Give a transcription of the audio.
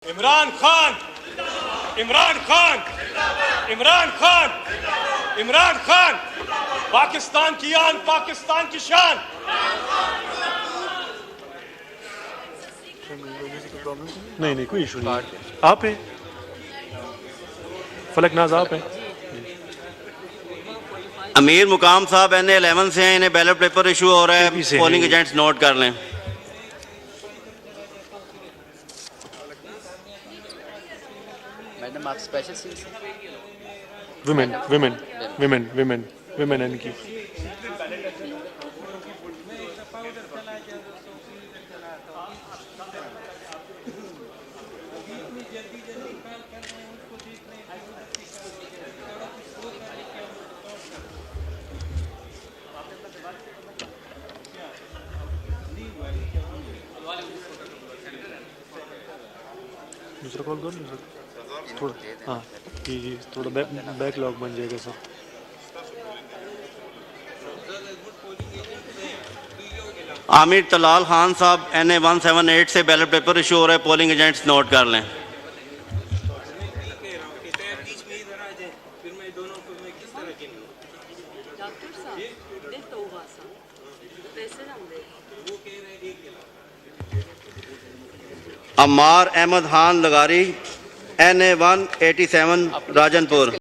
इमरान खान, इमरान खान, इमरान खान, इमरान खान, पाकिस्तान की आन, पाकिस्तान की शान। नहीं नहीं कोई इशू नहीं, आप हैं फलक नाज, आप हैं। अमीर मुकाम साहब NA11 से हैं, इन्हें बैलेट पेपर इशू हो रहा है, पोलिंग एजेंट्स नोट कर लें। मैडम आप special seat women women women women women इनकी दूसरा कॉल कर लो सर थोड़ा, हाँ ये थोड़ा बैकलॉग बन जाएगा सर। आमिर तलाल खान साहब NA178 से बैलेट पेपर इशू हो रहा है, पोलिंग एजेंट्स नोट कर लें। अम्मार अहमद खान लगारी NA187 राजनपुर।